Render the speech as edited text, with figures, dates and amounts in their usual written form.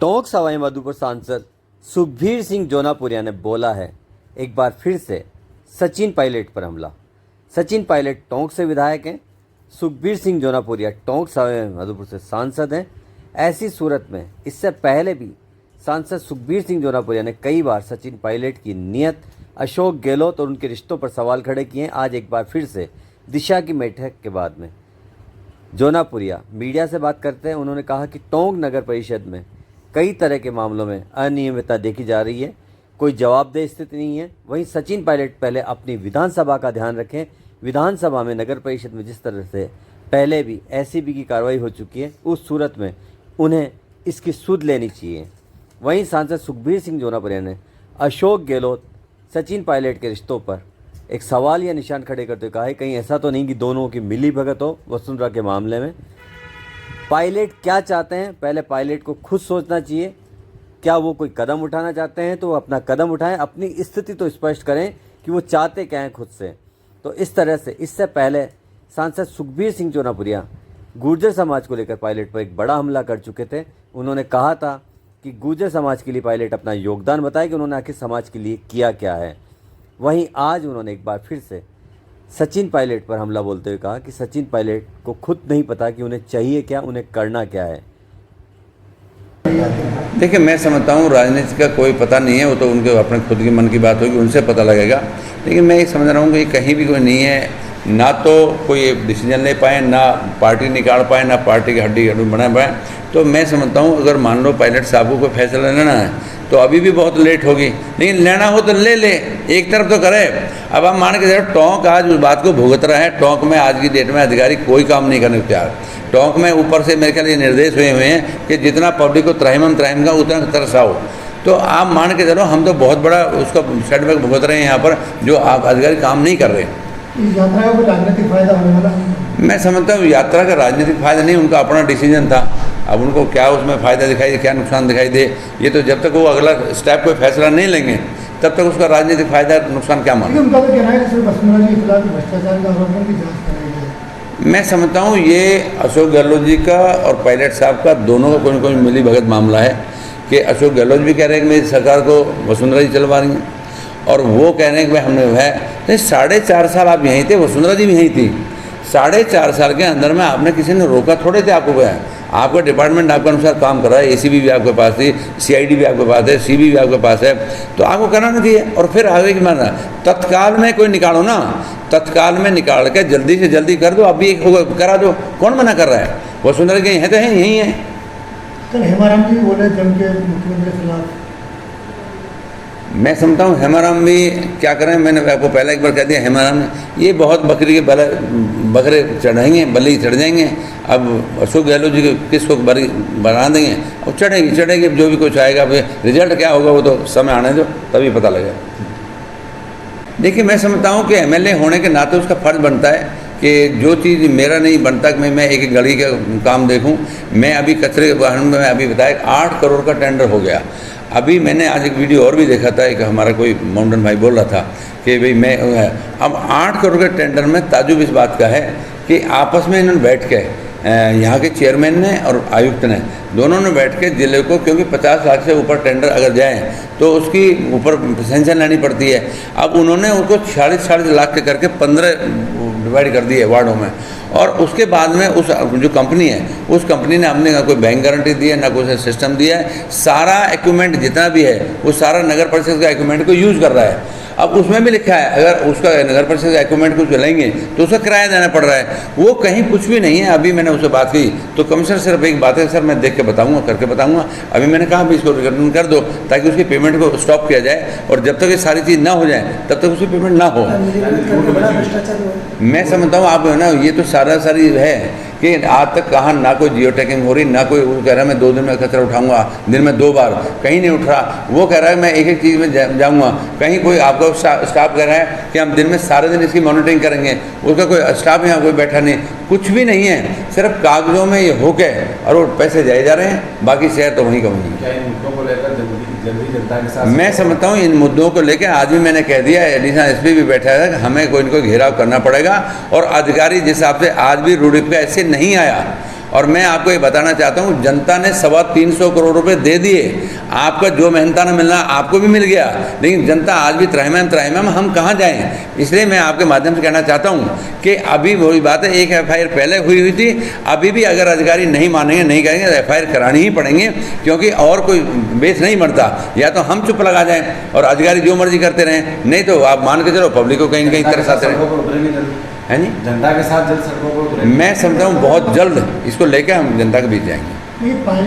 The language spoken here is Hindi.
टोंक सवाईमाधोपुर सांसद सुखबीर सिंह जोनापुरिया ने बोला है एक बार फिर से सचिन पायलट पर हमला। सचिन पायलट टोंक से विधायक हैं, सुखबीर सिंह जोनापुरिया टोंक सवाईमाधोपुर से सांसद हैं। ऐसी सूरत में इससे पहले भी सांसद सुखबीर सिंह जोनापुरिया ने कई बार सचिन पायलट की नीयत, अशोक गहलोत और उनके रिश्तों पर सवाल खड़े किए हैं। आज एक बार फिर से दिशा की बैठक के बाद में जोनापुरिया मीडिया से बात करते हैं। उन्होंने कहा कि टोंक नगर परिषद में कई तरह के मामलों में अनियमितता देखी जा रही है, कोई जवाबदेह स्थिति नहीं है। वहीं सचिन पायलट पहले अपनी विधानसभा का ध्यान रखें। विधानसभा में नगर परिषद में जिस तरह से पहले भी एसीबी की कार्रवाई हो चुकी है, उस सूरत में उन्हें इसकी सुध लेनी चाहिए। वहीं सांसद सुखबीर सिंह जोनापुरिया ने अशोक गहलोत सचिन पायलट के रिश्तों पर एक सवाल या निशान खड़े करते हुए कहा है कहीं ऐसा तो नहीं कि दोनों की मिली भगत हो वसुंधरा के मामले में। पायलट क्या चाहते हैं, पहले पायलट को खुद सोचना चाहिए। क्या वो कोई कदम उठाना चाहते हैं तो वो अपना कदम उठाएं, अपनी स्थिति तो स्पष्ट करें कि वो चाहते क्या हैं खुद से। तो इस तरह से इससे पहले सांसद सुखबीर सिंह जोनापुरिया गुर्जर समाज को लेकर पायलट पर एक बड़ा हमला कर चुके थे। उन्होंने कहा था कि गुर्जर समाज के लिए पायलट अपना योगदान बताए कि उन्होंने आखिर समाज के लिए किया क्या है। वहीं आज उन्होंने एक बार फिर से सचिन पायलट पर हमला बोलते हुए कहा कि सचिन पायलट को खुद नहीं पता कि उन्हें चाहिए क्या, उन्हें करना क्या है। देखिए, मैं समझता हूँ राजनीति का कोई पता नहीं है, वो तो उनके अपने खुद के मन की बात होगी, उनसे पता लगेगा। लेकिन मैं ये समझ रहा हूँ कि कहीं भी कोई नहीं है, ना तो कोई डिसीजन ले पाए, ना पार्टी निकाल पाए, ना पार्टी की हड्डी बना पाए। तो मैं समझता हूँ अगर मान लो पायलट साहब को कोई फैसला लेना है तो अभी भी बहुत लेट होगी, लेकिन लेना हो तो ले एक तरफ तो करे। अब आप मान के चलो टोंक आज उस बात को भुगत रहा है। टोंक में आज की डेट में अधिकारी कोई काम नहीं करने को तैयार। टोंक में ऊपर से मेरे ख्याल ये निर्देश हुए हैं कि जितना पब्लिक को त्राहिमाम का उतना तरसाओ। तो आप मान के चलो हम तो बहुत बड़ा उसका सेटबैक भुगत रहे हैं यहाँ पर, जो आप अधिकारी काम नहीं कर रहे। यात्रा का कोई राजनीतिक फायदा होने वाला? मैं समझता हूँ यात्रा का राजनीतिक फायदा नहीं, उनका अपना डिसीजन था। अब उनको क्या उसमें फ़ायदा दिखाई दे, क्या नुकसान दिखाई दे, ये तो जब तक वो अगला स्टेप कोई फैसला नहीं लेंगे तब तक उसका राजनीतिक फायदा नुकसान क्या माने। मैं समझता हूँ ये अशोक गहलोत जी का और पायलट साहब का दोनों का कोई ना कोई मिली भगत मामला है कि अशोक गहलोत भी कह रहे हैं कि मेरी सरकार को वसुंधरा जी चलवा रही हैं, और वो कह रहे हैं कि भाई हमने है 4.5 साल आप यहीं थे, वसुंधरा जी भी यहीं थी। 4.5 साल के अंदर में आपने किसी ने रोका थोड़े थे आपको। गया आपका डिपार्टमेंट आपके अनुसार काम कर रहा है, एसीबी भी आपके पास थी, सीआईडी भी आपके पास है, सीबी भी आपके पास है, तो आपको कराना चाहिए। और फिर आगे की माना तत्काल में कोई निकालो ना, तत्काल में निकाल के जल्दी से जल्दी कर दो। अभी करा दो, कौन मना कर रहा है? वसुंधरा कहीं है तो है, यही है। कल हेमाराम जी बोले जम के मुख्यमंत्री के खिलाफ। मैं समझता हूँ हेमाराम भी क्या करें, मैंने आपको पहले एक बार कह दिया, हेमाराम ये बहुत बकरी के बकरे चढ़ाएंगे, बलि चढ़ जाएंगे। अब अशोक गहलोत जी किसको बरी बना देंगे, और चढ़ेगी जो भी कुछ आएगा। रिजल्ट क्या होगा वो तो समय आने दो, तभी पता लगेगा। देखिए, मैं समझता हूँ कि एमएलए होने के नाते उसका फर्ज बनता है कि जो चीज़ मेरा नहीं बनता कि मैं एक गली का काम देखूँ। मैं अभी कचरे के वाहन में अभी बताया 8 करोड़ का टेंडर हो गया। अभी मैंने आज एक वीडियो और भी देखा था, एक हमारा कोई माउंटेन भाई बोल रहा था कि भाई मैं अब 8 करोड़ के टेंडर में ताजुब इस बात का है कि आपस में इन्होंने बैठ के यहाँ के चेयरमैन ने और आयुक्त ने दोनों ने बैठ के जिले को, क्योंकि 50 लाख से ऊपर टेंडर अगर जाए तो उसकी ऊपर सेंशन लेनी पड़ती है। अब उन्होंने उसको 40 लाख के करके 15 डिवाइड कर दिए वार्डों में। और उसके बाद में उस जो कंपनी है, उस कंपनी ने हमने ना कोई बैंक गारंटी दी है, ना कोई सिस्टम दिया है। सारा इक्विपमेंट जितना भी है वो सारा नगर परिषद का इक्विपमेंट को यूज़ कर रहा है। अब उसमें भी लिखा है अगर उसका नगर परिषद का इक्विपमेंट को चलाएंगे तो उसका किराया देना पड़ रहा है। वो कहीं कुछ भी नहीं है। अभी मैंने उससे बात की तो कमिश्नर सिर्फ एक बात है, सर मैं देख के बताऊंगा, करके बताऊंगा। अभी मैंने कहा भी इसको रिटर्न कर दो ताकि उसकी पेमेंट को स्टॉप किया जाए, और जब तक ये सारी चीज़ ना हो जाए तब तक उसकी पेमेंट ना हो। मैं समझता हूँ आप ना, ये तो सारी है कि आज तक कहाँ ना कोई जियो टैगिंग हो रही, ना कोई वो कह रहा है मैं 2 दिन में कचरा उठाऊंगा, दिन में 2 बार, कहीं नहीं उठ रहा। वो कह रहा है मैं एक चीज़ में जाऊंगा, कहीं कोई आपका स्टाफ कह रहा है कि हम दिन में सारे दिन इसकी मॉनिटरिंग करेंगे। उसका कोई स्टाफ यहाँ कोई बैठा नहीं, कुछ भी नहीं है, सिर्फ कागजों में ये होके और वो पैसे जाए जा रहे हैं, बाकी शहर तो वहीं का वहीं। मैं समझता हूँ इन मुद्दों को लेकर आज भी मैंने कह दिया, एडिशनल एसपी भी बैठा है, हमें कोई इनको घेराव करना पड़ेगा। और अधिकारी जिस हिसाब से आज भी रूढ़िप का ऐसे नहीं आया, और मैं आपको ये बताना चाहता हूँ, जनता ने 325 करोड़ रुपए दे दिए, आपका जो मेहनताना मिलना आपको भी मिल गया, लेकिन जनता आज भी त्राहिमाम हम कहाँ जाएं। इसलिए मैं आपके माध्यम से कहना चाहता हूँ कि अभी वही बात है, एक FIR पहले हुई थी, अभी भी अगर अधिकारी नहीं मानेंगे, नहीं करेंगे तो FIR करानी ही पड़ेंगे, क्योंकि और कोई बेस नहीं बनता। या तो हम चुप लगा जाएं और अधिकारी जो मर्जी करते रहें, नहीं तो आप मान के चलो पब्लिक को कहीं न कहीं तरस आते रहें, है नहीं। जनता के साथ जल्द सड़कों पर उतरेंगे। मैं समझता हूँ बहुत जल्द इसको लेकर हम जनता के बीच जाएंगे। ये पानी